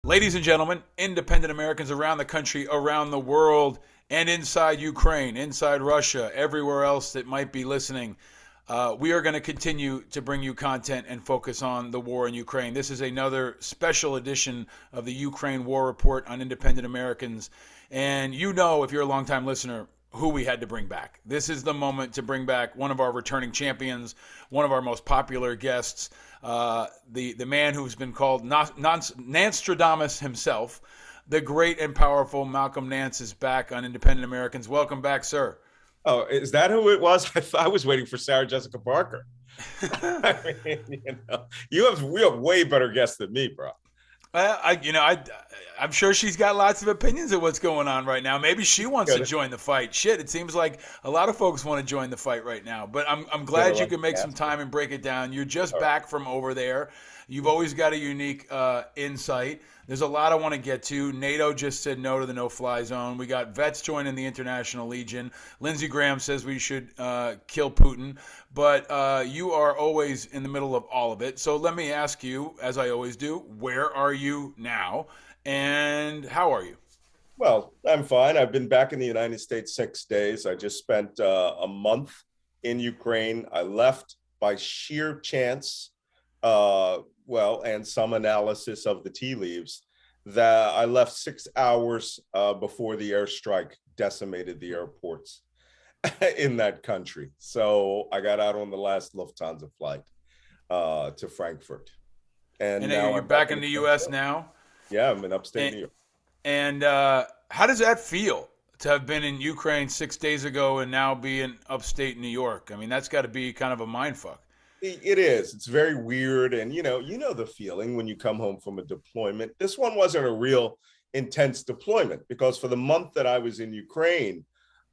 Ladies and gentlemen, independent Americans around the country, around the world, and inside Ukraine, inside Russia, everywhere else that might be listening, we are going to continue to bring you content and focus on the war in Ukraine. This is another special edition of the Ukraine War Report on Independent Americans. And you know, if you're a longtime listener, who we had to bring back. This is the moment to bring back one of our returning champions, one of our most popular guests, the man who's been called Nance himself. The great and powerful Malcolm Nance is back on Independent Americans. Welcome back, sir. Oh, is that who it was? I was waiting for Sarah Jessica Parker. I mean, we have way better guests than me, bro. I'm sure she's got lots of opinions of what's going on right now. Maybe she wants to join the fight. Shit, it seems like a lot of folks want to join the fight right now. But I'm glad you can make some time and break it down. You're just back from over there. You've always got a unique insight. There's a lot I want to get to. NATO just said no to the no-fly zone. We got vets joining the International Legion. Lindsey Graham says we should kill Putin. But you are always in the middle of all of it. So let me ask you, as I always do, where are you now and how are you? Well, I'm fine. I've been back in the United States 6 days. I just spent a month in Ukraine. I left by sheer chance, and some analysis of the tea leaves, that I left 6 hours before the airstrike decimated the airports in that country. So I got out on the last Lufthansa flight to Frankfurt. And now you're back in the U.S. now? Yeah, I'm in upstate New York. And how does that feel to have been in Ukraine 6 days ago and now be in upstate New York? I mean, that's got to be kind of a mind fuck. It is. It's very weird. And, you know the feeling when you come home from a deployment. This one wasn't a real intense deployment because for the month that I was in Ukraine,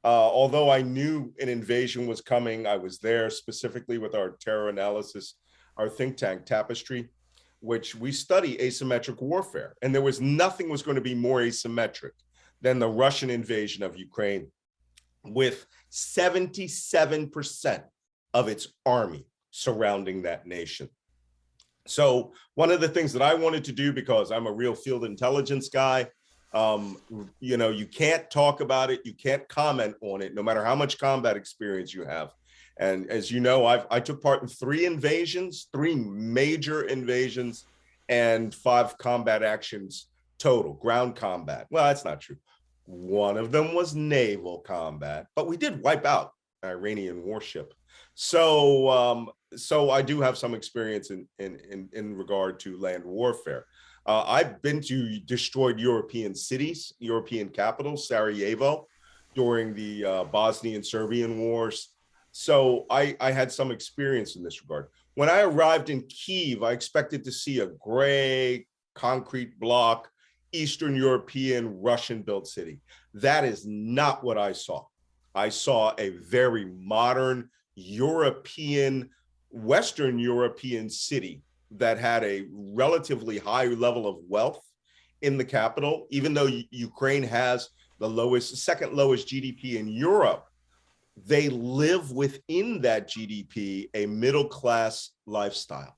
although I knew an invasion was coming, I was there specifically with our terror analysis, our think tank, Tapestry, which we study asymmetric warfare. And there was nothing was going to be more asymmetric than the Russian invasion of Ukraine with 77% of its army surrounding that nation. So one of the things that I wanted to do, because I'm a real field intelligence guy, you can't talk about it, you can't comment on it, no matter how much combat experience you have. And as you know, I took part in 3 invasions, 3 major invasions, and 5 combat actions total, ground combat. Well, that's not true. One of them was naval combat, but we did wipe out an Iranian warship. So I do have some experience in regard to land warfare. I've been to destroyed European cities, European capitals, Sarajevo, during the Bosnian Serbian wars. So I had some experience in this regard. When I arrived in Kyiv, I expected to see a gray concrete block, Eastern European, Russian-built city. That is not what I saw. I saw a very modern European, Western European city that had a relatively high level of wealth in the capital, even though Ukraine has the second lowest GDP in Europe. They live within that GDP, a middle-class lifestyle.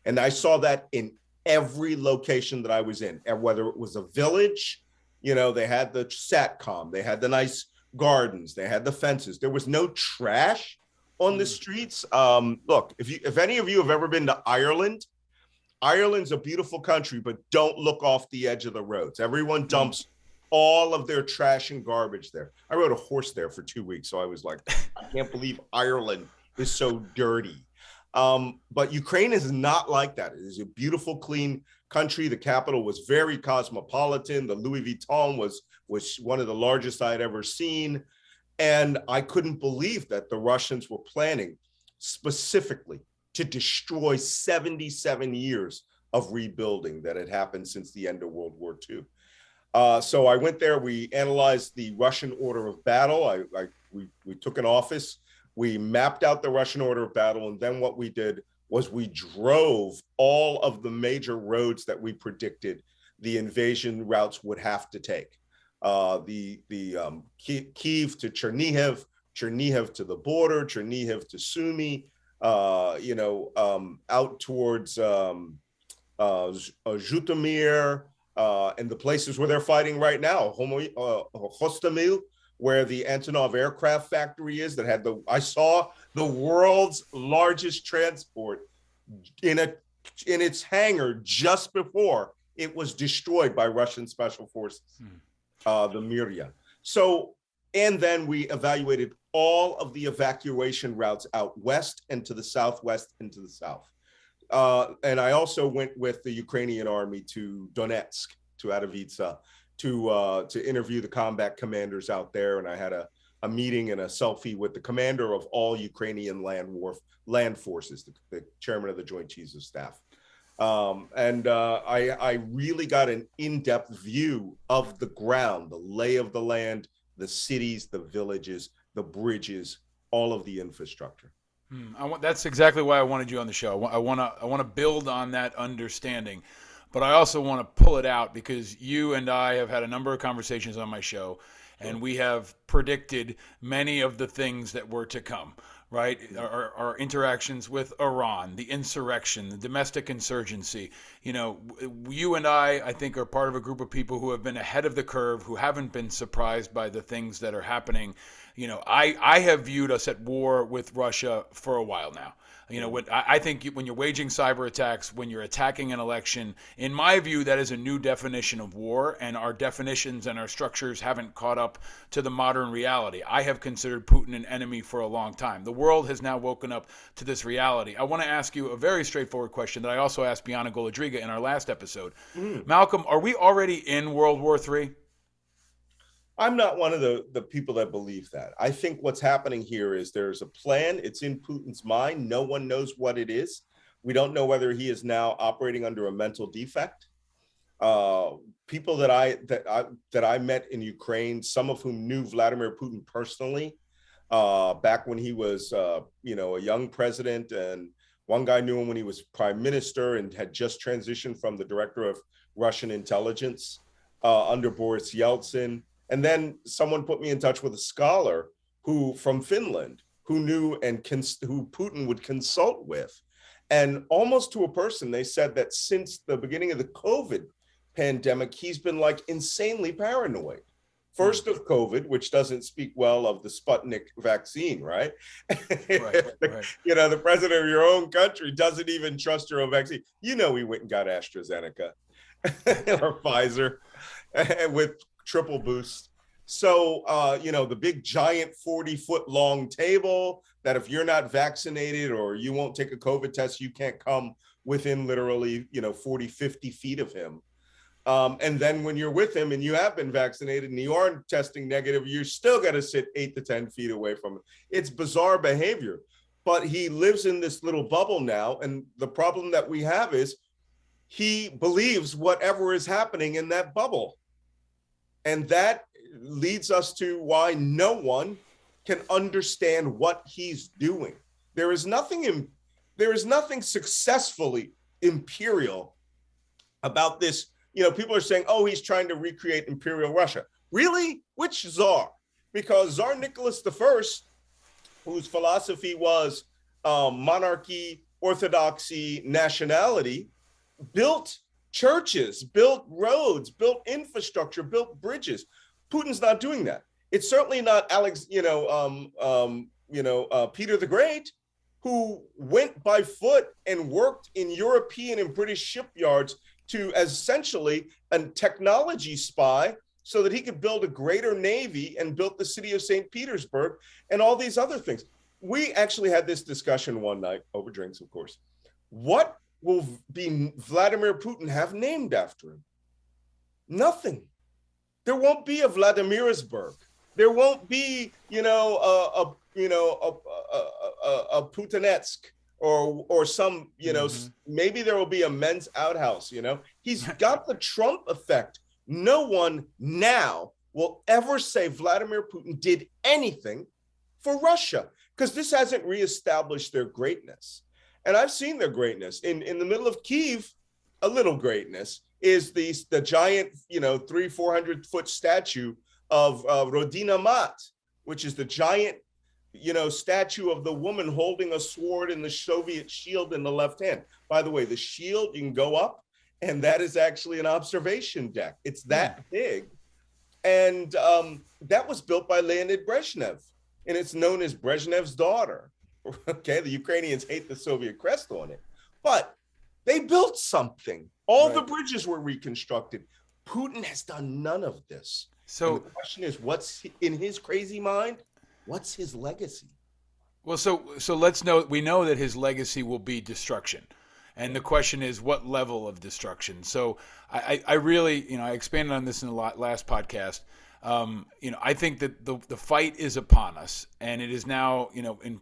And I saw that in every location that I was in, and whether it was a village, they had the satcom, they had the nice gardens, they had the fences. There was no trash on the streets. Look, if any of you have ever been to Ireland, Ireland's a beautiful country, but don't look off the edge of the roads. Everyone dumps all of their trash and garbage there. I rode a horse there for 2 weeks, so I was like, I can't believe Ireland is so dirty. But Ukraine is not like that. It is a beautiful, clean country. The capital was very cosmopolitan. The Louis Vuitton was one of the largest I had ever seen. And I couldn't believe that the Russians were planning specifically to destroy 77 years of rebuilding that had happened since the end of World War II. So I went there. We analyzed the Russian order of battle. We took an office. We mapped out the Russian order of battle. And then what we did was we drove all of the major roads that we predicted the invasion routes would have to take. Kyiv to Chernihiv, Chernihiv to the border, Chernihiv to Sumy, out towards Zhytomyr, and the places where they're fighting right now, Hostomel, where the Antonov aircraft factory is, that had I saw the world's largest transport in its hangar just before it was destroyed by Russian special forces, the Mirya. So, and then we evaluated all of the evacuation routes out west and to the southwest and to the south. And I also went with the Ukrainian army to Donetsk, to Adovitsa, to interview the combat commanders out there. And I had a meeting and a selfie with the commander of all Ukrainian land forces, the chairman of the Joint Chiefs of Staff. I really got an in-depth view of the ground, the lay of the land, the cities, the villages, the bridges, all of the infrastructure. That's exactly why I wanted you on the show. I want to build on that understanding, but I also want to pull it out because you and I have had a number of conversations on my show, and we have predicted many of the things that were to come. Right? Our interactions with Iran, the insurrection, the domestic insurgency. You know, you and I think, are part of a group of people who have been ahead of the curve, who haven't been surprised by the things that are happening. You know, I have viewed us at war with Russia for a while now. You know, I think when you're waging cyber attacks, when you're attacking an election, in my view, that is a new definition of war, and our definitions and our structures haven't caught up to the modern reality. I have considered Putin an enemy for a long time. The world has now woken up to this reality. I want to ask you a very straightforward question that I also asked Bianca Golodriga in our last episode. Malcolm, are we already in World War III? I'm not one of the people that believe that. I think what's happening here is there's a plan. It's in Putin's mind. No one knows what it is. We don't know whether he is now operating under a mental defect. People that I met in Ukraine, some of whom knew Vladimir Putin personally, back when he was a young president, and one guy knew him when he was prime minister and had just transitioned from the director of Russian intelligence under Boris Yeltsin. And then someone put me in touch with a scholar from Finland who knew who Putin would consult with. And almost to a person, they said that since the beginning of the COVID pandemic, he's been like insanely paranoid. First of COVID, which doesn't speak well of the Sputnik vaccine, right? Right. You know, the president of your own country doesn't even trust your own vaccine. You know, he went and got AstraZeneca or Pfizer with triple boost. So, the big giant 40-foot long table that if you're not vaccinated or you won't take a COVID test, you can't come within literally, 40, 50 feet of him. And then when you're with him and you have been vaccinated and you aren't testing negative, you still got to sit 8 to 10 feet away from him. It's bizarre behavior, but he lives in this little bubble now. And the problem that we have is he believes whatever is happening in that bubble. And that leads us to why no one can understand what he's doing. There is nothing successfully imperial about this. People are saying, oh, he's trying to recreate imperial Russia. Really? Which czar? Because Tsar Nicholas I, whose philosophy was monarchy, orthodoxy, nationality, built churches, built roads, built infrastructure, built bridges. Putin's not doing that. It's certainly not Peter the Great, who went by foot and worked in European and British shipyards to essentially a technology spy so that he could build a greater navy and built the city of St. Petersburg and all these other things. We actually had this discussion one night over drinks, of course. What will be Vladimir Putin have named after him? Nothing. There won't be a Vladimirsburg. There won't be, a Putinetsk or some, maybe there will be a men's outhouse. He's got the Trump effect. No one now will ever say Vladimir Putin did anything for Russia because this hasn't reestablished their greatness. And I've seen their greatness. In the middle of Kyiv, a little greatness is the giant, 300-400 foot statue of Rodina Mat, which is the giant, statue of the woman holding a sword and the Soviet shield in the left hand. By the way, the shield, you can go up and that is actually an observation deck. It's that big. And that was built by Leonid Brezhnev, and it's known as Brezhnev's daughter. Okay, the Ukrainians hate the Soviet crest on it, but they built something. All the bridges were reconstructed. Putin has done none of this. So and the question is, what's in his crazy mind? What's his legacy? Well, so let's know. We know that his legacy will be destruction, and the question is, what level of destruction? So I really, I expanded on this in the last podcast. I think that the fight is upon us, and it is now,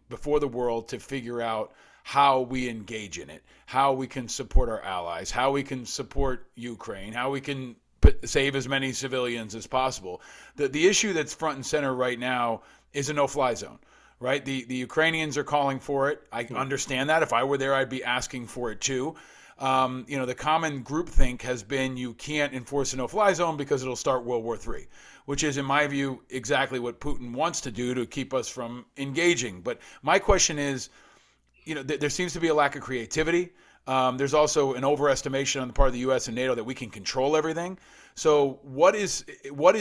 before the world to figure out how we engage in it, how we can support our allies, how we can support Ukraine, how we can save as many civilians as possible. The issue that's front and center right now is a no-fly zone. Right, the Ukrainians are calling for it. I understand that. If I were there, I'd be asking for it too. The common groupthink has been you can't enforce a no-fly zone because it'll start World War III, which is, in my view, exactly what Putin wants to do to keep us from engaging. But my question is, there seems to be a lack of creativity. There's also an overestimation on the part of the U.S. and NATO that we can control everything. So what is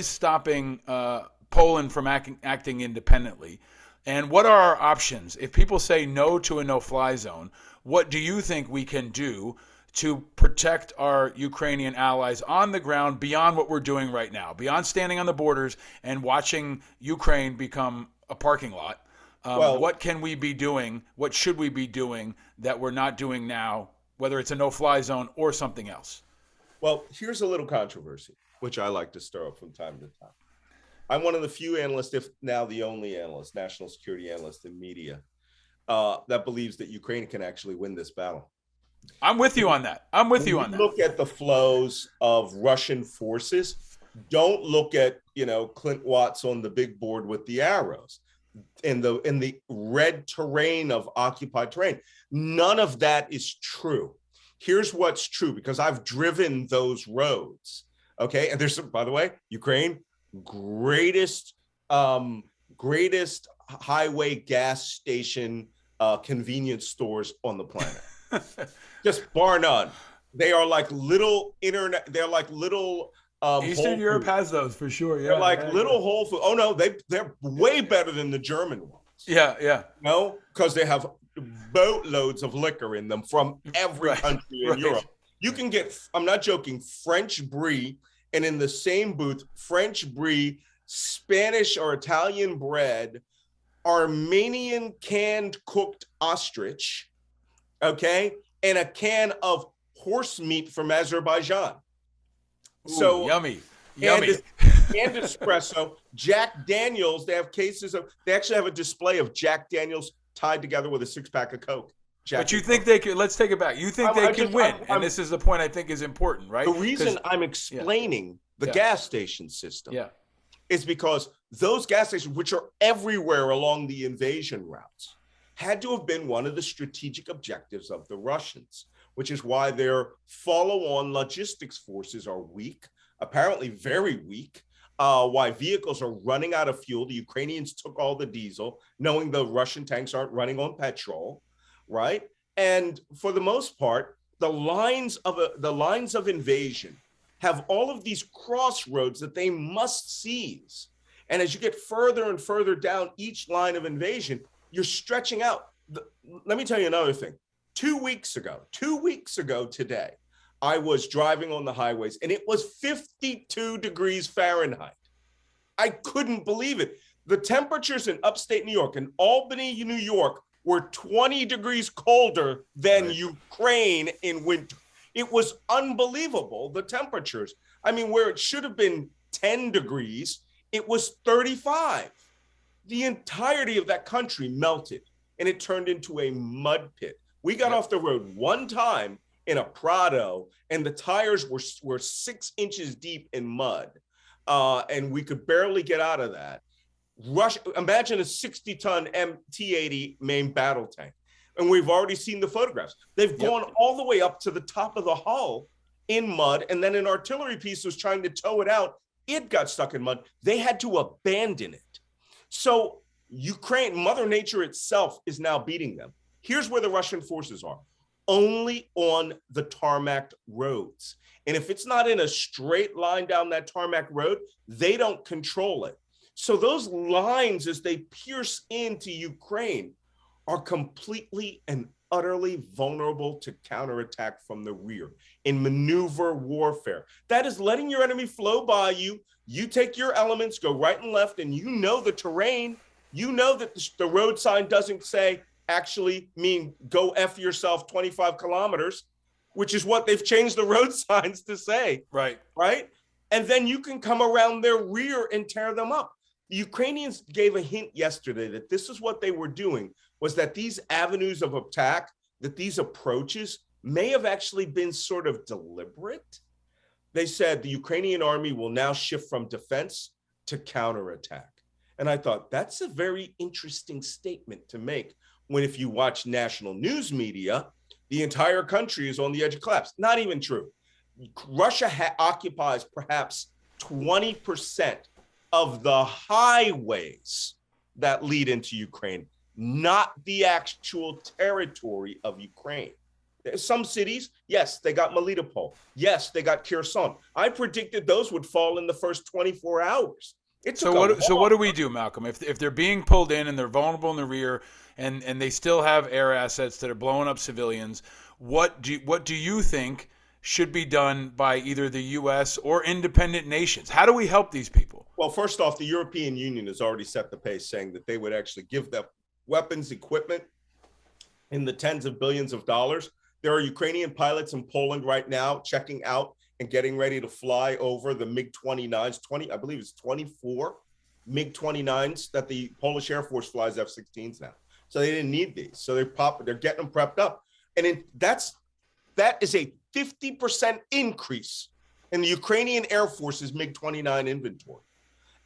stopping Poland from acting independently? And what are our options? If people say no to a no-fly zone, what do you think we can do to protect our Ukrainian allies on the ground beyond what we're doing right now, beyond standing on the borders and watching Ukraine become a parking lot? What can we be doing? What should we be doing that we're not doing now, whether it's a no-fly zone or something else? Well, here's a little controversy, which I like to stir up from time to time. I'm one of the few analysts, if now the only analyst, national security analyst in media, that believes that Ukraine can actually win this battle. I'm with you on that. Look at the flows of Russian forces. Don't look at, Clint Watts on the big board with the arrows in the red terrain of occupied terrain. None of that is true. Here's what's true, because I've driven those roads. Okay. And there's, by the way, Ukraine, greatest highway gas station convenience stores on the planet. Just bar none. They are like little internet. They're like little Eastern Europe has those for sure. Yeah, they're like little Whole Foods. Oh no, they're way better than the German ones. Yeah. No, because they have boatloads of liquor in them from every country in Europe. You can get, I'm not joking, French brie, and in the same booth, French brie, Spanish or Italian bread, Armenian canned cooked ostrich, okay, and a can of horse meat from Azerbaijan. Ooh, so yummy. And espresso. Jack Daniels, they actually have a display of Jack Daniels tied together with a 6-pack of Coke. But you think they can, let's take it back. You think they can win. And this is the point I think is important, right? The reason I'm explaining the gas station system is because those gas stations, which are everywhere along the invasion routes, had to have been one of the strategic objectives of the Russians, which is why their follow-on logistics forces are weak, apparently very weak, why vehicles are running out of fuel. The Ukrainians took all the diesel, knowing the Russian tanks aren't running on petrol, right? And for the most part, the lines of invasion have all of these crossroads that they must seize. And as you get further and further down each line of invasion, you're stretching out. Let me tell you another thing. 2 weeks ago today, I was driving on the highways and it was 52 degrees Fahrenheit. I couldn't believe it. The temperatures in upstate New York and Albany, New York, were 20 degrees colder than Ukraine in winter. It was unbelievable, the temperatures. I mean, where it should have been 10 degrees, it was 35. The entirety of that country melted and it turned into a mud pit. We got off the road one time in a Prado and the tires were 6 inches deep in mud. And we could barely get out of that. Imagine a 60-ton T-80 main battle tank. And we've already seen the photographs. They've gone all the way up to the top of the hull in mud. And then an artillery piece was trying to tow it out. It got stuck in mud. They had to abandon it. So Ukraine, Mother Nature itself is now beating them. Here's where the Russian forces are. only on the tarmac roads. And if it's not in a straight line down that tarmac road, they don't control it. So those lines, as they pierce into Ukraine, are completely and utterly vulnerable to counterattack from the rear in maneuver warfare. That is letting your enemy flow by you. You take your elements, go right and left, and you know the terrain. You know that the road sign doesn't say actually mean go F yourself 25 kilometers, which is what they've changed the road signs to say. Right. Right. And then you can come around their rear and tear them up. The Ukrainians gave a hint yesterday that this is what they were doing, was that these avenues of attack, that these approaches may have actually been sort of deliberate. They said the Ukrainian army will now shift from defense to counterattack. And I thought that's a very interesting statement to make when, if you watch national news media, the entire country is on the edge of collapse. Not even true. Russia occupies perhaps 20% of the highways that lead into Ukraine, not the actual territory of Ukraine. There's some cities, yes, they got Melitopol. Yes, they got Kherson. I predicted those would fall in the first 24 hours. So what do we do, Malcolm? If they're being pulled in and they're vulnerable in the rear, and they still have air assets that are blowing up civilians, what do you think should be done by either the U.S. or independent nations? How do we help these people? Well, first off, the European Union has already set the pace, saying that they would actually give them weapons, equipment in the tens of billions of dollars. There are Ukrainian pilots in Poland right now checking out and getting ready to fly over the MiG-29s, I believe it's 24 MiG-29s that the Polish Air Force flies F-16s now. So they didn't need these. So they're getting them prepped up. And that is a 50% increase in the Ukrainian Air Force's MiG-29 inventory.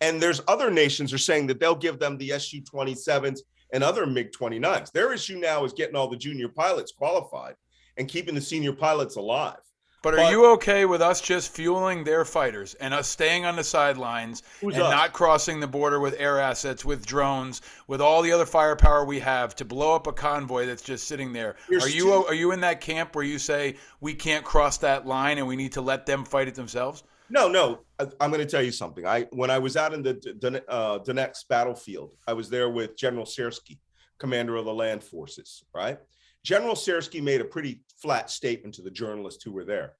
And there's other nations are saying that they'll give them the Su-27s and other MiG-29s. Their issue now is getting all the junior pilots qualified and keeping the senior pilots alive. But are you okay with us just fueling their fighters and us staying on the sidelines and not crossing the border with air assets, with drones, with all the other firepower we have to blow up a convoy that's just sitting there? Are you in that camp where you say we can't cross that line and we need to let them fight it themselves? No. I'm going to tell you something. When I was out in the Donetsk battlefield, I was there with General Syrskyi, commander of the land forces, right? General Syrskyi made a pretty flat statement to the journalists who were there.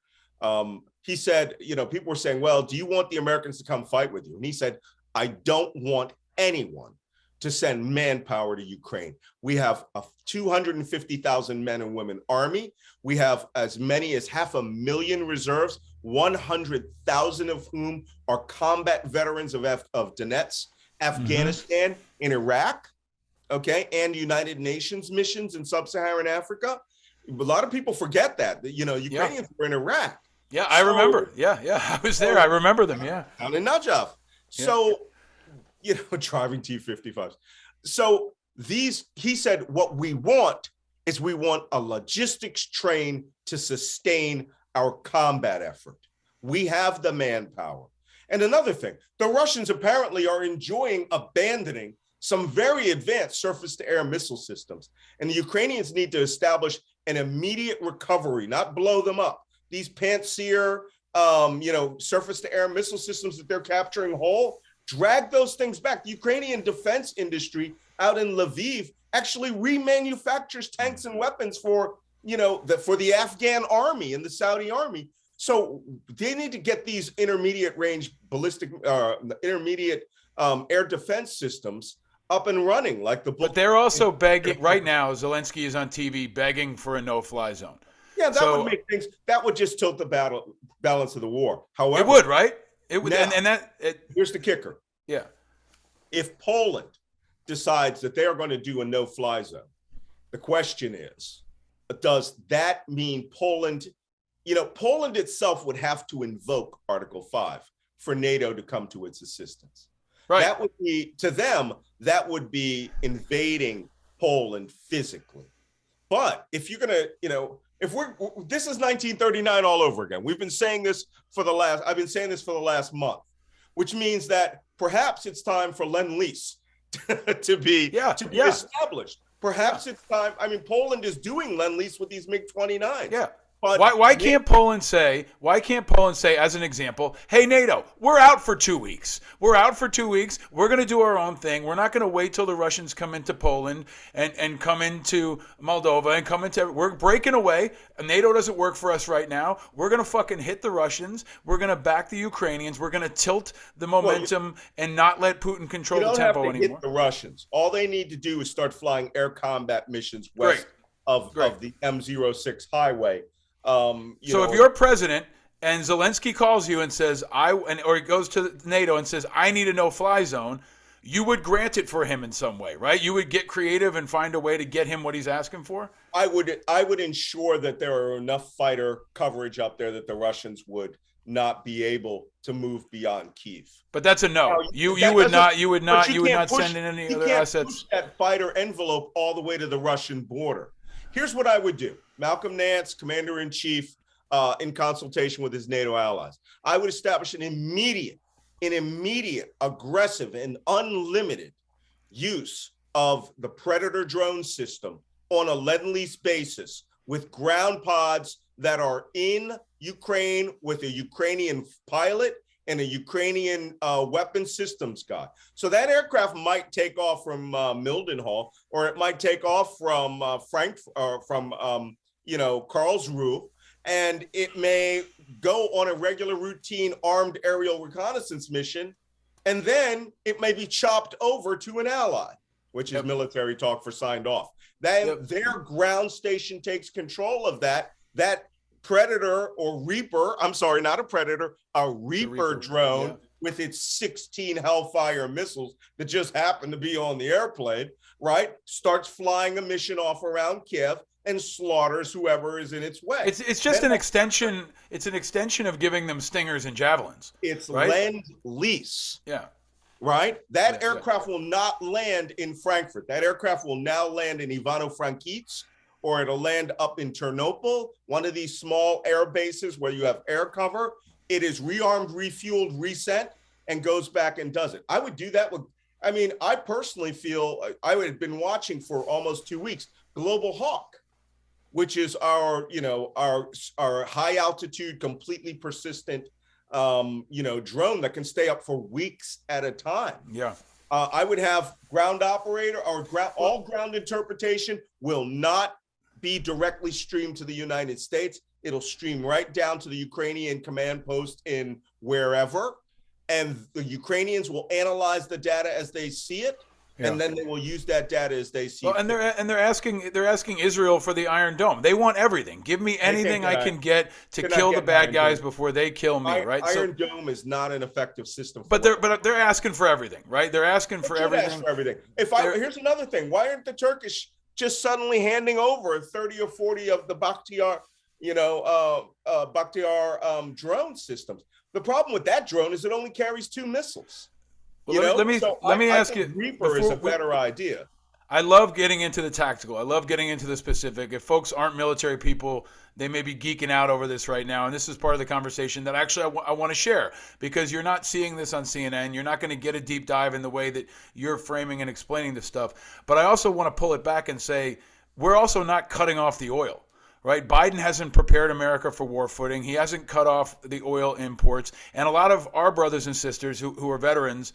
He said, people were saying, well, do you want the Americans to come fight with you? And he said, I don't want anyone to send manpower to Ukraine. We have a 250,000 men and women army. We have as many as 500,000 reserves, 100,000 of whom are combat veterans of Donetsk, Afghanistan, and Iraq. Okay, and United Nations missions in sub-Saharan Africa. A lot of people forget that Ukrainians were in Iraq. Yeah, I remember. Yeah, I was there. I remember them. Yeah, down in Najaf. So, driving T-55s. So he said, what we want is we want a logistics train to sustain our combat effort. We have the manpower. And another thing, the Russians apparently are enjoying abandoning some very advanced surface-to-air missile systems. And the Ukrainians need to establish an immediate recovery, not blow them up. These Pantsir, surface-to-air missile systems that they're capturing whole, drag those things back. The Ukrainian defense industry out in Lviv actually remanufactures tanks and weapons for the Afghan army and the Saudi army. So they need to get these intermediate range ballistic, air defense systems up and running But they're also begging right now. Zelensky is on TV begging for a no-fly zone. Yeah, would make things. That would just tilt the balance of the war. However, it would, right? It would. Now, and here's the kicker. Yeah. If Poland decides that they are going to do a no-fly zone, the question is, does that mean Poland? Poland itself would have to invoke Article 5 for NATO to come to its assistance. Right. That would be, to them, that would be invading Poland physically. But if you're going to, this is 1939 all over again. I've been saying this for the last month, which means that perhaps it's time for Lend-Lease to be established. Perhaps it's time. I mean, Poland is doing lend-lease with these MiG-29s. Yeah. But Why can't Poland say, as an example, hey, NATO, we're out for 2 weeks. We're out for 2 weeks. We're going to do our own thing. We're not going to wait till the Russians come into Poland and come into Moldova and come into, we're breaking away. NATO doesn't work for us right now. We're going to fucking hit the Russians. We're going to back the Ukrainians. We're going to tilt the momentum and not let Putin control the tempo anymore. Hit the Russians. All they need to do is start flying air combat missions west of the M06 highway. So if you're president and Zelensky calls you and says, or he goes to NATO and says, I need a no-fly zone, you would grant it for him in some way, right? You would get creative and find a way to get him what he's asking for? I would ensure that there are enough fighter coverage up there that the Russians would not be able to move beyond Kyiv. But that's a no. You would not send in any other assets. Push that fighter envelope all the way to the Russian border. Here's what I would do. Malcolm Nance, Commander-in-Chief, in consultation with his NATO allies. I would establish an immediate, aggressive, and unlimited use of the Predator drone system on a lend-lease basis with ground pods that are in Ukraine with a Ukrainian pilot and a Ukrainian weapon systems guy. So that aircraft might take off from Mildenhall, or it might take off from Karlsruhe, and it may go on a regular routine armed aerial reconnaissance mission, and then it may be chopped over to an ally, which is military talk for signed off. Then their ground station takes control of that Predator or Reaper, I'm sorry, not a Predator, a Reaper drone with its 16 Hellfire missiles that just happen to be on the airplane, right? Starts flying a mission off around Kiev and slaughters whoever is in its way. It's just an extension. It's an extension of giving them Stingers and Javelins. It's right? lend-lease. Yeah. Right? That aircraft will not land in Frankfurt. That aircraft will now land in Ivano-Frankivsk, or it'll land up in Ternopil, one of these small air bases where you have air cover. It is rearmed, refueled, resent, and goes back and does it. I would do that I personally feel I would have been watching for almost 2 weeks, Global Hawk, which is our high altitude, completely persistent, drone that can stay up for weeks at a time. Yeah. I would have ground operator or all ground interpretation will not be directly streamed to the United States. It'll stream right down to the Ukrainian command post in wherever, and the Ukrainians will analyze the data as they see it, and then they will use that data as they see it. And they're asking Israel for the Iron Dome. They want everything. Give me anything I can get to kill the bad guys before they kill me, right? Iron Dome is not an effective system. But they're asking for everything, right? They're asking for everything. Here's another thing. Why aren't the Turkish just suddenly handing over 30 or 40 of the Bakhtiar drone systems? The problem with that drone is it only carries 2 missiles. Well, let me ask you. Reaper is a better idea. I love getting into the tactical. I love getting into the specific. If folks aren't military people, they may be geeking out over this right now. And this is part of the conversation that actually I want to share, because you're not seeing this on CNN. You're not going to get a deep dive in the way that you're framing and explaining this stuff. But I also want to pull it back and say, we're also not cutting off the oil. Right? Biden hasn't prepared America for war footing. He hasn't cut off the oil imports. And a lot of our brothers and sisters who are veterans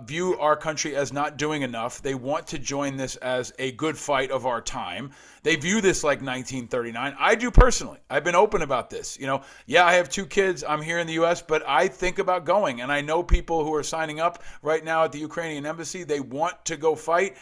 view our country as not doing enough. They want to join this as a good fight of our time. They view this like 1939. I do personally. I've been open about this. I have 2 kids. I'm here in the U.S., but I think about going. And I know people who are signing up right now at the Ukrainian embassy. They want to go fight.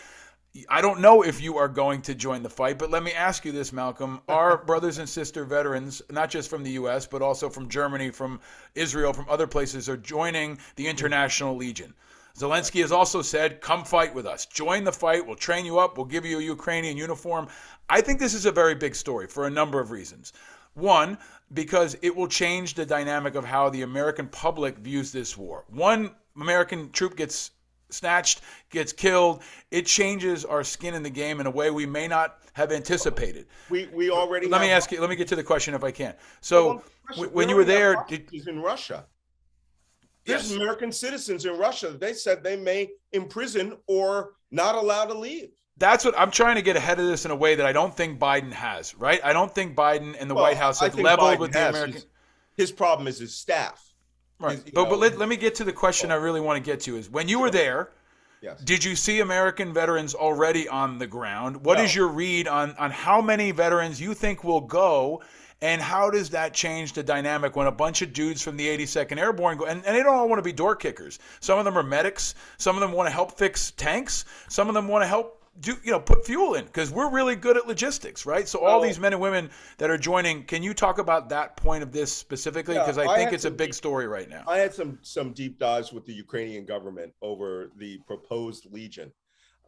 I don't know if you are going to join the fight, but let me ask you this, Malcolm. Our brothers and sister veterans, not just from the U.S., but also from Germany, from Israel, from other places, are joining the International Legion. Zelensky has also said, come fight with us. Join the fight. We'll train you up. We'll give you a Ukrainian uniform. I think this is a very big story for a number of reasons. One, because it will change the dynamic of how the American public views this war. One American troop gets snatched, gets killed. It changes our skin in the game in a way we may not have anticipated. We already. Let me get to the question if I can. So when you were there, in Russia, there's American citizens in Russia that they said they may imprison or not allow to leave. That's what I'm trying to get ahead of this in a way that I don't think Biden has, right? I don't think Biden and the White Well, House I have think leveled Biden with the has American. his problem is his staff. Right. His, you But know, let me get to the question I really want to get to is when you were sure. there, Yes. did you see American veterans already on the ground? What is No. your read on how many veterans you think will go? And how does that change the dynamic when a bunch of dudes from the 82nd Airborne go? And they don't all want to be door kickers. Some of them are medics. Some of them want to help fix tanks. Some of them want to help put fuel in because we're really good at logistics, right? So all these Well, men and women that are joining, can you talk about that point of this specifically? yeah, Because I think it's a big story right now. I had some deep dives with the Ukrainian government over the proposed Legion.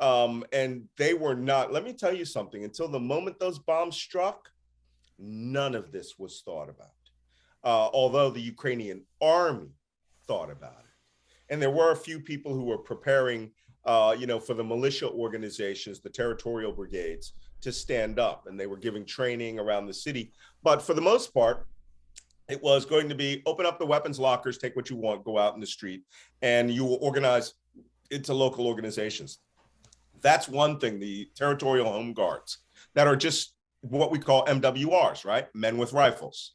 And they were not, let me tell you something, until the moment those bombs struck, none of this was thought about. Although the Ukrainian army thought about it. And there were a few people who were preparing, for the militia organizations, the territorial brigades, to stand up. And they were giving training around the city. But for the most part, it was going to be open up the weapons lockers, take what you want, go out in the street, and you will organize into local organizations. That's one thing, the territorial home guards that are just what we call MWRs, right? Men with rifles.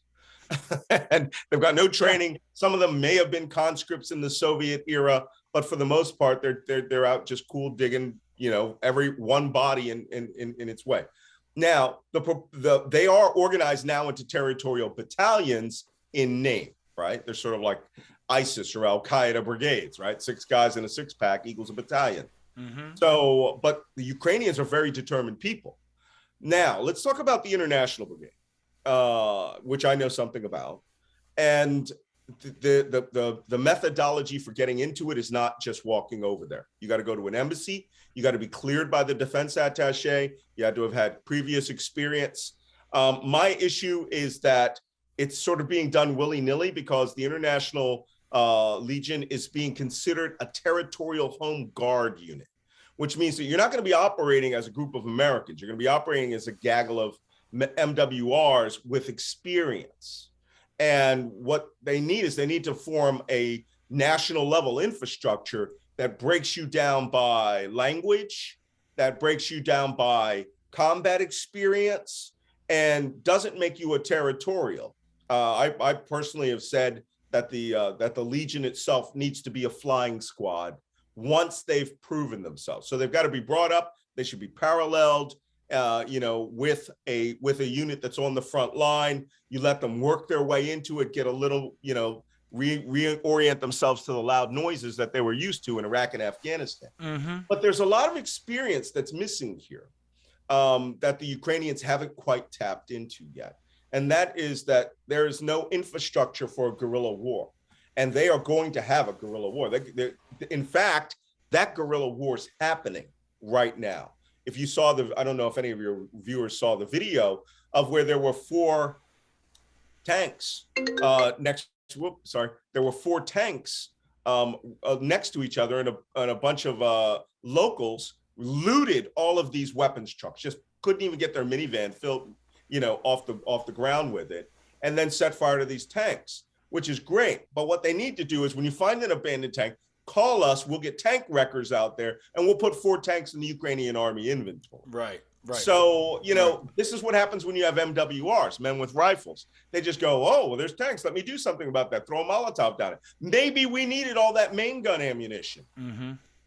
And they've got no training. Some of them may have been conscripts in the Soviet era, but for the most part, they're out just cool digging, every one body in its way. Now, they are organized now into territorial battalions in name, right? They're sort of like ISIS or Al Qaeda brigades, right? 6 guys in a 6-pack equals a battalion. Mm-hmm. So, but the Ukrainians are very determined people. Now, let's talk about the International Brigade, which I know something about. And the methodology for getting into it is not just walking over there. You got to go to an embassy. You got to be cleared by the defense attaché. You had to have had previous experience. My issue is that it's sort of being done willy-nilly because the International Legion is being considered a territorial home guard unit, which means that you're not going to be operating as a group of Americans. You're going to be operating as a gaggle of MWRs with experience. And what they need to form a national level infrastructure that breaks you down by language, that breaks you down by combat experience, and doesn't make you a territorial. I personally have said that the Legion itself needs to be a flying squad once they've proven themselves. So they've got to be brought up. They should be paralleled, with a unit that's on the front line. You let them work their way into it, get a little, reorient themselves to the loud noises that they were used to in Iraq and Afghanistan. Mm-hmm. But there's a lot of experience that's missing here that the Ukrainians haven't quite tapped into yet. And that is that there is no infrastructure for a guerrilla war. And they are going to have a guerrilla war. In fact, that guerrilla war is happening right now. If you saw I don't know if any of your viewers saw the video of where there were 4 tanks there were 4 tanks next to each other, and a bunch of locals looted all of these weapons trucks, just couldn't even get their minivan filled, off the ground with it, and then set fire to these tanks, which is great. But what they need to do is when you find an abandoned tank, call us, we'll get tank wreckers out there, and we'll put 4 tanks in the Ukrainian army inventory. Right. So, This is what happens when you have MWRs, men with rifles. They just go, oh, well, there's tanks. Let me do something about that. Throw a Molotov down it. Maybe we needed all that main gun ammunition,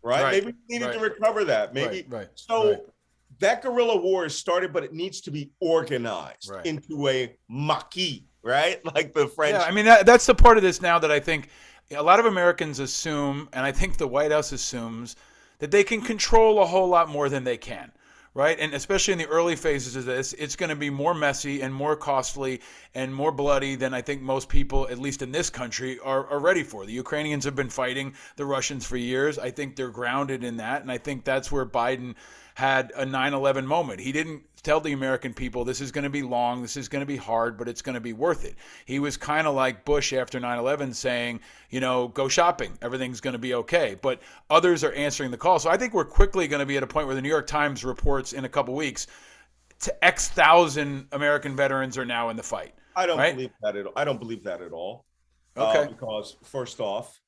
right? Maybe we needed to recover that. Maybe. That guerrilla war is started, but it needs to be organized into a maquis, right? Like the French. Yeah, I mean, that's the part of this now that I think a lot of Americans assume, and I think the White House assumes, that they can control a whole lot more than they can. Right. And especially in the early phases of this, it's going to be more messy and more costly and more bloody than I think most people, at least in this country, are ready for. The Ukrainians have been fighting the Russians for years. I think they're grounded in that. And I think that's where Biden had a 9/11 moment. He didn't tell the American people this is going to be long, this is going to be hard, but it's going to be worth it. He was kind of like Bush after 9/11 saying, go shopping, everything's going to be okay. But others are answering the call. So I think we're quickly going to be at a point where the New York Times reports in a couple weeks to X thousand American veterans are now in the fight. I don't believe that at all. Okay. Because first off,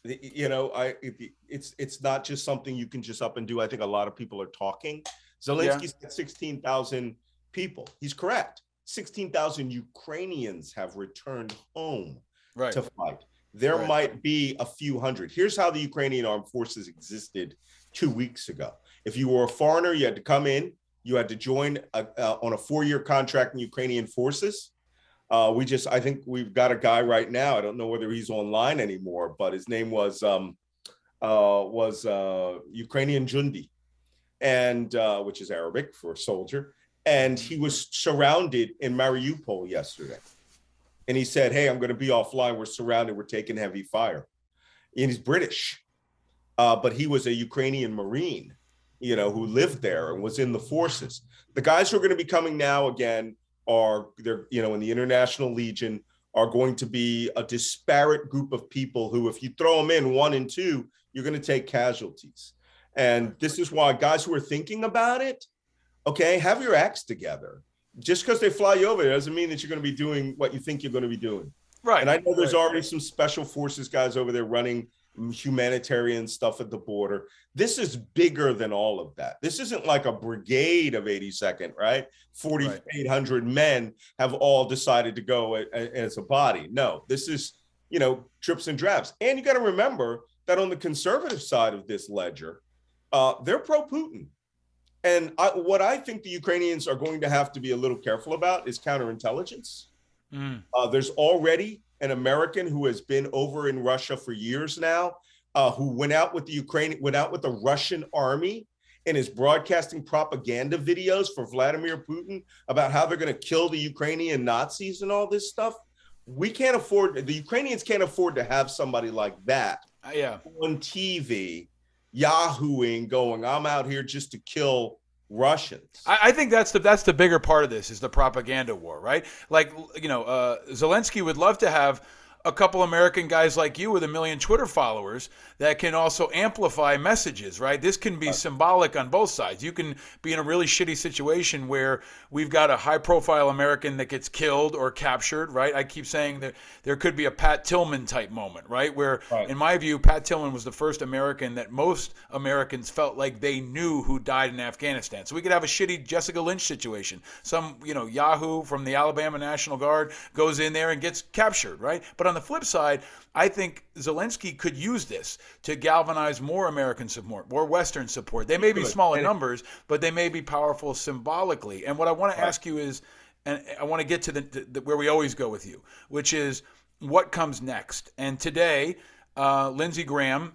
You know, it's not just something you can just up and do. I think a lot of people are talking. Yeah. Zelensky said 16,000 people. He's correct. 16,000 Ukrainians have returned home Right. to fight. There Right. might be a few hundred. Here's how the Ukrainian armed forces existed 2 weeks ago. If you were a foreigner, you had to come in, you had to join on a 4-year contract in Ukrainian forces. I think we've got a guy right now. I don't know whether he's online anymore, but his name was Ukrainian Jundi, and which is Arabic for soldier. And he was surrounded in Mariupol yesterday. And he said, "Hey, I'm going to be offline. We're surrounded. We're taking heavy fire." And he's British, but he was a Ukrainian Marine, you know, who lived there and was in the forces. The guys who are going to be coming now again they're, you know, in the International Legion, are going to be a disparate group of people who, if you throw them in 1 and 2, you're going to take casualties. And this is why guys who are thinking about it, okay, have your acts together. Just because they fly you over there doesn't mean that you're going to be doing what you think you're going to be doing. Right. And I know there's already some special forces guys over there running humanitarian stuff at the border. This is bigger than all of that. This isn't like a brigade of 82nd, right? 4,800 men have all decided to go as a body. No, this is, you know, drips and drabs. And you got to remember that on the conservative side of this ledger, they're pro-Putin. And what I think the Ukrainians are going to have to be a little careful about is counterintelligence. There's already an American who has been over in Russia for years now, who went out with the Russian army and is broadcasting propaganda videos for Vladimir Putin about how they're going to kill the Ukrainian Nazis and all this stuff. The Ukrainians can't afford to have somebody like that on TV, yahooing, going, "I'm out here just to kill Russians." I think that's the bigger part of this, is the propaganda war, right? Like, you know, Zelensky would love to have a couple American guys like you with 1 million Twitter followers that can also amplify messages, right? This can be symbolic on both sides. You can be in a really shitty situation where we've got a high-profile American that gets killed or captured, right? I keep saying that there could be a Pat Tillman type moment, right? Where, in my view, Pat Tillman was the first American that most Americans felt like they knew who died in Afghanistan. So we could have a shitty Jessica Lynch situation. Some, you know, Yahoo from the Alabama National Guard goes in there and gets captured, right? But on the flip side, I think Zelensky could use this to galvanize more American support, more Western support. They may be small in numbers, but they may be powerful symbolically. And what I want to ask you is, and I want to get to the where we always go with you, which is what comes next. And today, Lindsey Graham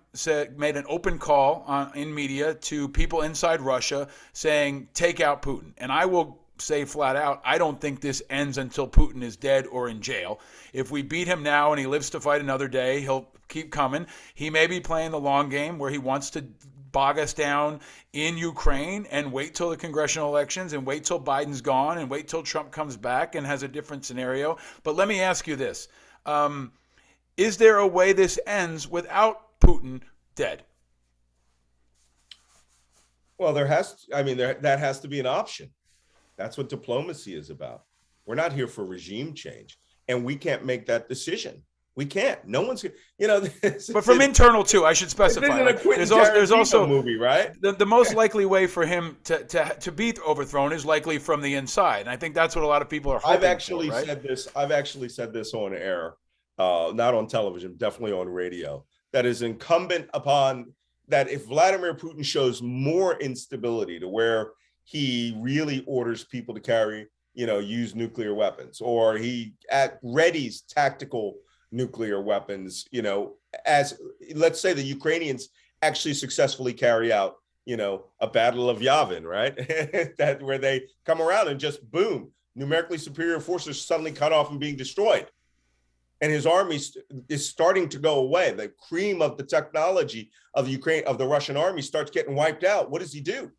made an open call in media to people inside Russia saying, take out Putin. And I will say flat out, I don't think this ends until Putin is dead or in jail. If we beat him now and he lives to fight another day, he'll keep coming. He may be playing the long game where he wants to bog us down in Ukraine and wait till the congressional elections and wait till Biden's gone and wait till Trump comes back and has a different scenario. But let me ask you this. Is there a way this ends without Putin dead? Well, that has to be an option. That's what diplomacy is about. We're not here for regime change, and we can't make that decision. We can't. No one's, you know. But from internal too, I should specify. Like, there's also a movie, right? The most likely way for him to be overthrown is likely from the inside, and I think that's what a lot of people are hoping I've actually for, right? said this. I've actually said this on air, not on television, definitely on radio. That is incumbent upon that if Vladimir Putin shows more instability to where he really orders people to use nuclear weapons, or he readies tactical nuclear weapons, as let's say the Ukrainians actually successfully carry out, a battle of Yavin, right? That where they come around and just boom, numerically superior forces suddenly cut off and being destroyed. And his army is starting to go away. The cream of the technology of the Russian army starts getting wiped out. What does he do?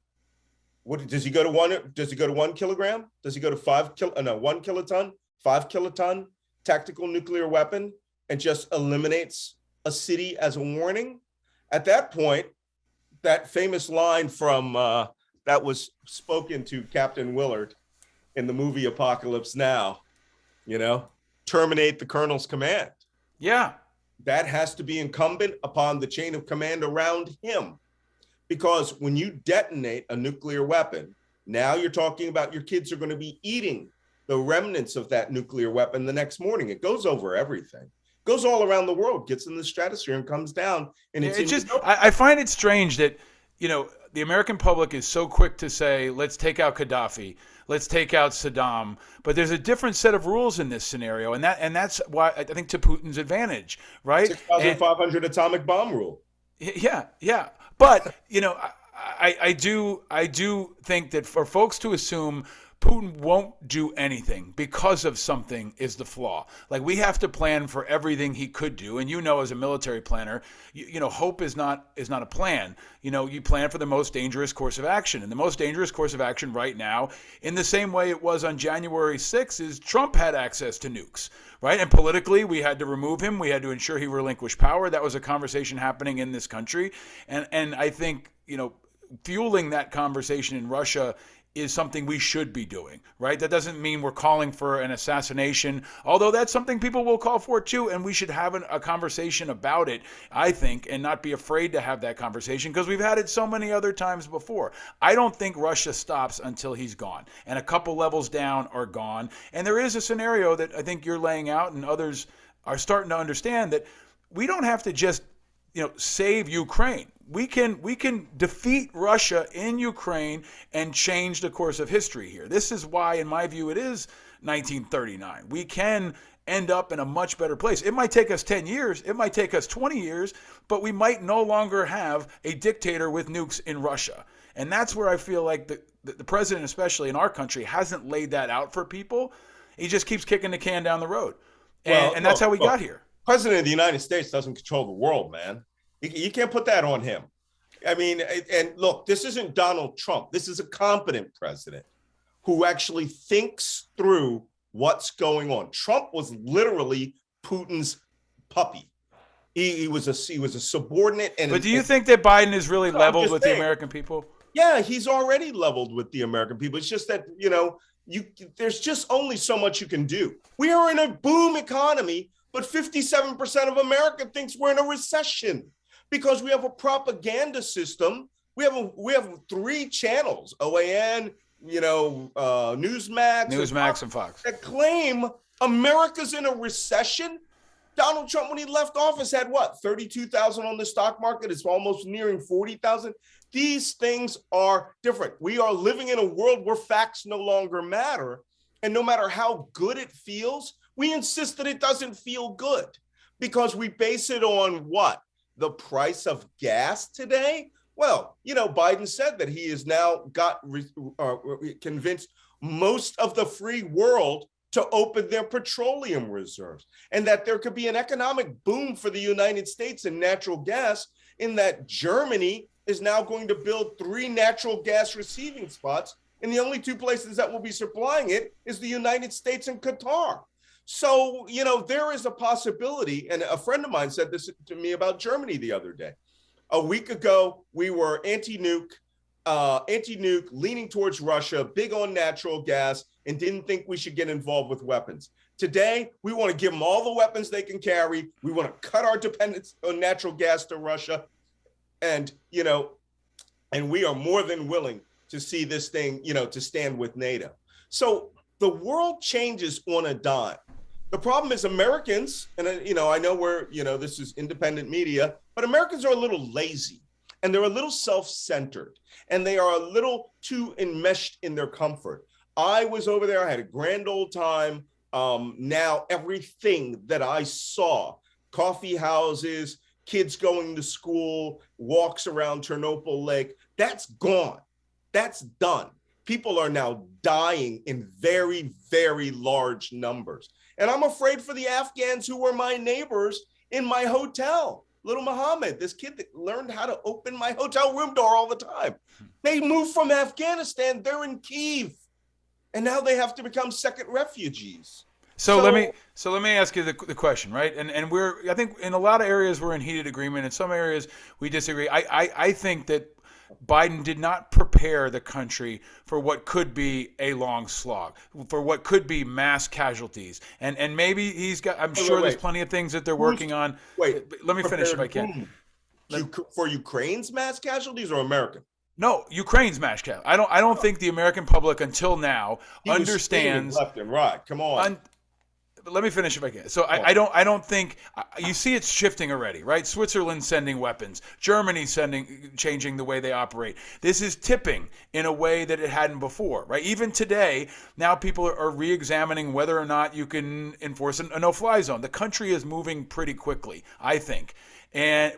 What does he go to 1? Does he go to 1 kilogram? Does he go to 1 kiloton, 5 kiloton tactical nuclear weapon and just eliminates a city as a warning? At that point, that famous line from that was spoken to Captain Willard in the movie Apocalypse Now, terminate the colonel's command. Yeah. that has to be incumbent upon the chain of command around him. Because when you detonate a nuclear weapon, now you're talking about your kids are going to be eating the remnants of that nuclear weapon the next morning. It goes over everything, goes all around the world, gets in the stratosphere and comes down. And Yeah, it's it's just I find it strange that the American public is so quick to say, let's take out Gaddafi, let's take out Saddam, but there's a different set of rules in this scenario, and that's why I think to Putin's advantage, right? 6,500 atomic bomb rule. Yeah. But I do think that for folks to assume Putin won't do anything because of something is the flaw. Like, we have to plan for everything he could do, and as a military planner, hope is not a plan. You plan for the most dangerous course of action, and the most dangerous course of action right now, in the same way it was on January 6th, is Trump had access to nukes, right? And politically, we had to remove him. We had to ensure he relinquished power. That was a conversation happening in this country, and I think fueling that conversation in Russia is something we should be doing, right? That doesn't mean we're calling for an assassination, although that's something people will call for too, and we should have a conversation about it, I think, and not be afraid to have that conversation, because we've had it so many other times before. I don't think Russia stops until he's gone, and a couple levels down are gone. And there is a scenario that I think you're laying out and others are starting to understand, that we don't have to just save Ukraine. We can defeat Russia in Ukraine and change the course of history here. This is why, in my view, it is 1939. We can end up in a much better place. It might take us 10 years. It might take us 20 years, but we might no longer have a dictator with nukes in Russia. And that's where I feel like the president, especially in our country, hasn't laid that out for people. He just keeps kicking the can down the road. And that's how we got here. President of the United States doesn't control the world, man. You can't put that on him. I mean, and look, this isn't Donald Trump. This is a competent president who actually thinks through what's going on. Trump was literally Putin's puppy. He was a subordinate. But do you think that Biden is really leveled with the American people? Yeah, he's already leveled with the American people. It's just that, there's just only so much you can do. We are in a boom economy, but 57% of America thinks we're in a recession, because we have a propaganda system. We have 3 channels: OAN, Newsmax, and Fox, that claim America's in a recession. Donald Trump, when he left office, had what, 32,000 on the stock market? It's almost nearing 40,000. These things are different. We are living in a world where facts no longer matter, and no matter how good it feels, we insist that it doesn't feel good, because we base it on what? The price of gas today? Well, Biden said that he has now convinced most of the free world to open their petroleum reserves, and that there could be an economic boom for the United States in natural gas, in that Germany is now going to build 3 natural gas receiving spots, and the only 2 places that will be supplying it is the United States and Qatar. So, there is a possibility, and a friend of mine said this to me about Germany the other day. A week ago, we were anti-nuke, leaning towards Russia, big on natural gas, and didn't think we should get involved with weapons. Today, we want to give them all the weapons they can carry. We want to cut our dependence on natural gas to Russia. And, and we are more than willing to see this thing, to stand with NATO. So the world changes on a dime. The problem is Americans, and I know this is independent media, but Americans are a little lazy, and they're a little self-centered, and they are a little too enmeshed in their comfort. I was over there. I had a grand old time. Now everything that I saw, coffee houses, kids going to school, walks around Ternopil Lake, that's gone. That's done. People are now dying in very, very large numbers. And I'm afraid for the Afghans who were my neighbors in my hotel. Little Muhammad, this kid that learned how to open my hotel room door all the time. They moved from Afghanistan. They're in Kyiv. And now they have to become second refugees. So let me ask you the question, right? And I think in a lot of areas we're in heated agreement. In some areas we disagree. I think that Biden did not prepare the country for what could be a long slog, for what could be mass casualties. And maybe he's got, I'm sure there's plenty of things that they're working on. Wait, Let me finish if I can. For Ukraine's mass casualties or American? No, Ukraine's mass casualties. I don't think the American public until now understands left and right. Come on. Let me finish if I can. So I don't think you see it's shifting already, right? Switzerland sending weapons, Germany changing the way they operate. This is tipping in a way that it hadn't before, right? Even today, now people are re-examining whether or not you can enforce a no-fly zone. The country is moving pretty quickly, I think.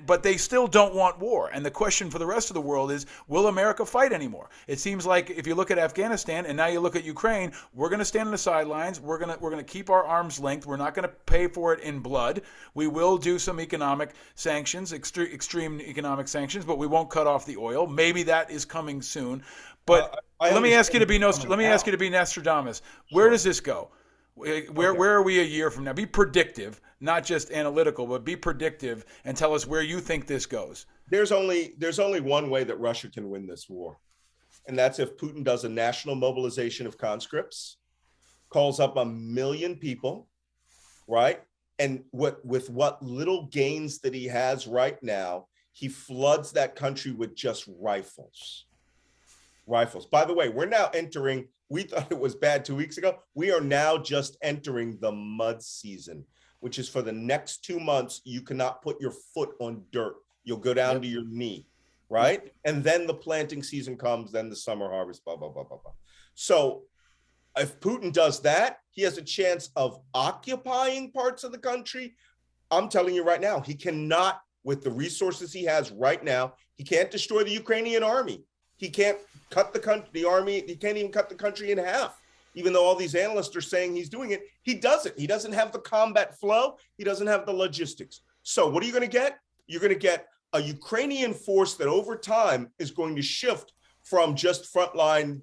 But they still don't want war. And the question for the rest of the world is, will America fight anymore? It seems like if you look at Afghanistan and now you look at Ukraine, we're going to stand on the sidelines. We're going to keep our arms length. We're not going to pay for it in blood. We will do some economic sanctions, extreme economic sanctions, but we won't cut off the oil. Maybe that is coming soon. But let me ask you to be Nostradamus. Where does this go? Where are we a year from now? Be predictive, not just analytical, but be predictive and tell us where you think this goes. There's only one way that Russia can win this war, and that's if Putin does a national mobilization of conscripts, calls up 1 million people, right? And with what little gains that he has right now, he floods that country with just rifles. By the way, we're now entering. We thought it was bad 2 weeks ago. We are now just entering the mud season, which is for the next 2 months. You cannot put your foot on dirt. You'll go down to your knee, right? And then the planting season comes, then the summer harvest, blah, blah, blah, blah, blah. So if Putin does that, he has a chance of occupying parts of the country. I'm telling you right now, he cannot, with the resources he has right now, he can't destroy the Ukrainian army. He can't cut the army. He can't even cut the country in half, even though all these analysts are saying he's doing it. He doesn't. He doesn't have the combat flow. He doesn't have the logistics. So what are you going to get? You're going to get a Ukrainian force that over time is going to shift from just frontline,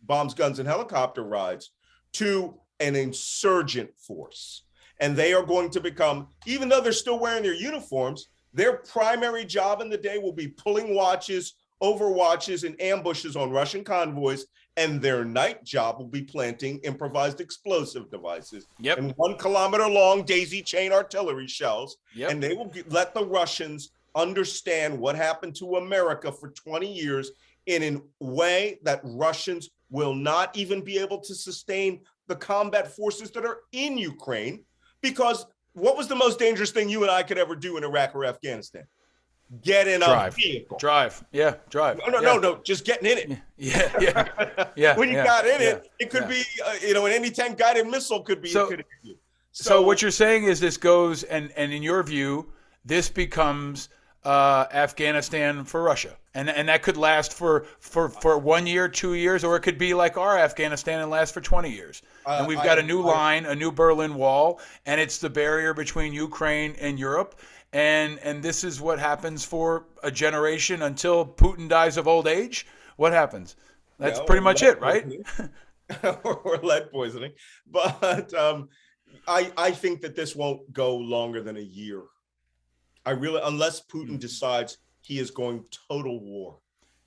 bombs, guns, and helicopter rides to an insurgent force. And they are going to become, even though they're still wearing their uniforms, their primary job in the day will be pulling watches, overwatches, and ambushes on Russian convoys, and their night job will be planting improvised explosive devices and 1 kilometer long daisy chain artillery shells. And they will let the Russians understand what happened to America for 20 years in a way that Russians will not even be able to sustain the combat forces that are in Ukraine. Because what was the most dangerous thing you and I could ever do in Iraq or Afghanistan? Get in a vehicle. Drive. No, just getting in it. Yeah. When you got in it, it could be, an anti-tank guided missile could be. So what you're saying is this goes, and in your view, this becomes Afghanistan for Russia, and that could last for 1 year, 2 years, or it could be like our Afghanistan and last for 20 years. And we've got a new line, a new Berlin Wall, and it's the barrier between Ukraine and Europe. And this is what happens for a generation until Putin dies of old age. What happens? That's pretty much it, right? Or lead poisoning. But I think that this won't go longer than a year. Unless Putin decides he is going total war.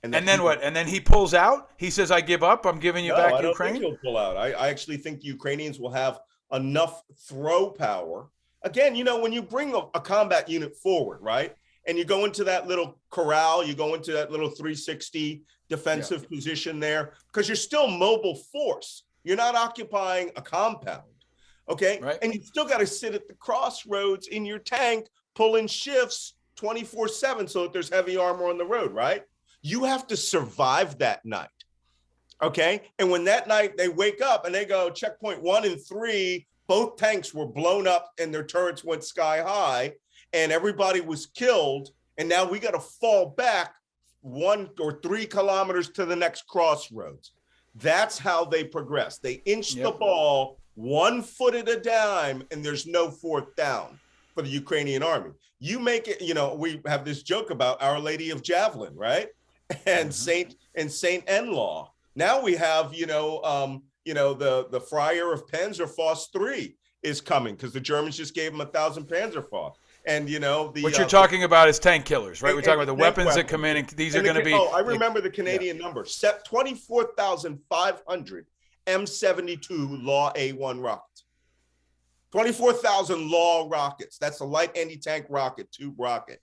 And then what? And then he pulls out? He says, I give up. I'm giving you back Ukraine? I don't think he'll pull out. I actually think the Ukrainians will have enough throw power. Again, when you bring a combat unit forward, right? And you go into that little corral, you go into that little 360 defensive position there, because you're still mobile force. You're not occupying a compound, okay? Right. And you still got to sit at the crossroads in your tank, pulling shifts 24/7 so that there's heavy armor on the road, right? You have to survive that night, okay? And when that night they wake up and they go, checkpoint 1 and 3, both tanks were blown up and their turrets went sky high and everybody was killed. And now we got to fall back 1 or 3 kilometers to the next crossroads. That's how they progress. They inch the ball 1 foot at a time, and there's no 4th down for the Ukrainian army. You make it, we have this joke about Our Lady of Javelin, right? And Saint Enlaw. Now we have, the Friar of Panzerfaust 3 is coming because the Germans just gave him 1,000 Panzerfaust. And What you're talking about is tank killers, right? We're talking about the tank weapons that come in, and these are And going to be. I remember the Canadian number: 24,500 M72 Law A1 rockets. 24,000 Law rockets. That's a light anti-tank rocket, tube rocket.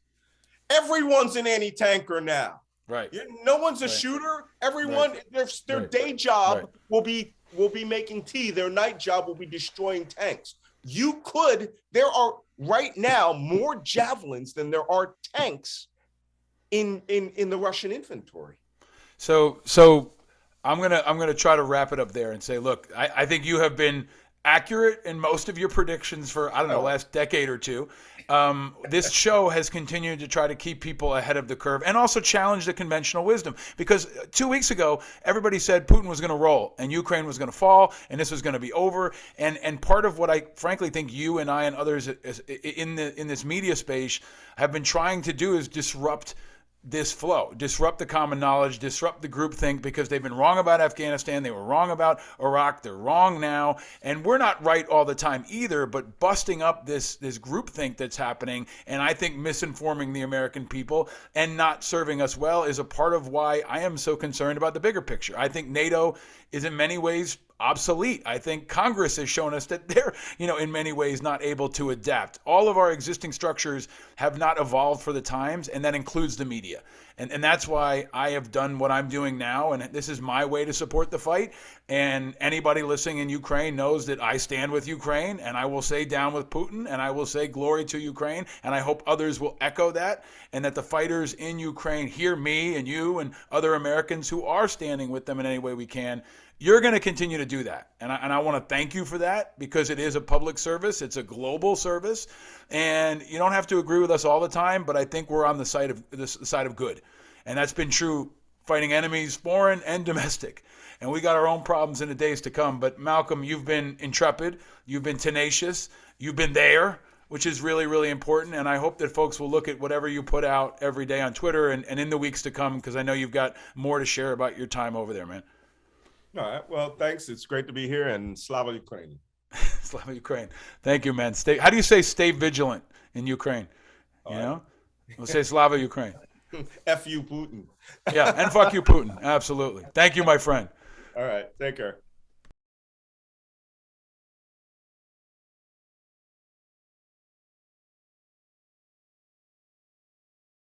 Everyone's an anti-tanker now. Right. No one's a shooter. Everyone, their day job will be making tea. Their night job will be destroying tanks. There are right now more javelins than there are tanks in the Russian inventory. So I'm gonna try to wrap it up there and say, look, I think you have been accurate in most of your predictions for, I don't know, the last decade or two. This show has continued to try to keep people ahead of the curve and also challenge the conventional wisdom, because 2 weeks ago everybody said Putin was going to roll and Ukraine was going to fall and this was going to be over, and part of what I frankly think you and I and others in this media space have been trying to do is disrupt this flow, disrupt the common knowledge, disrupt the groupthink, because they've been wrong about Afghanistan, they were wrong about Iraq, they're wrong now, and we're not right all the time either, but busting up this groupthink that's happening, and I think misinforming the American people and not serving us well is a part of why I am so concerned about the bigger picture. I think NATO is in many ways obsolete. I think Congress has shown us that they're, in many ways not able to adapt. All of our existing structures have not evolved for the times, and that includes the media. And that's why I have done what I'm doing now, and this is my way to support the fight. And anybody listening in Ukraine knows that I stand with Ukraine, and I will say down with Putin, and I will say glory to Ukraine, and I hope others will echo that, and that the fighters in Ukraine hear me and you and other Americans who are standing with them in any way we can. You're going to continue to do that. And I want to thank you for that, because it is a public service. It's a global service. And you don't have to agree with us all the time, but I think we're on the side of good. And that's been true fighting enemies, foreign and domestic. And we got our own problems in the days to come. But Malcolm, you've been intrepid. You've been tenacious. You've been there, which is really, really important. And I hope that folks will look at whatever you put out every day on Twitter and in the weeks to come, because I know you've got more to share about your time over there, man. All right. Well, thanks. It's great to be here, and Slava Ukraine. Slava Ukraine. Thank you, man. How do you say stay vigilant in Ukraine? We'll say Slava Ukraine. F you, Putin. Yeah, and fuck you, Putin. Absolutely. Thank you, my friend. All right. Take care.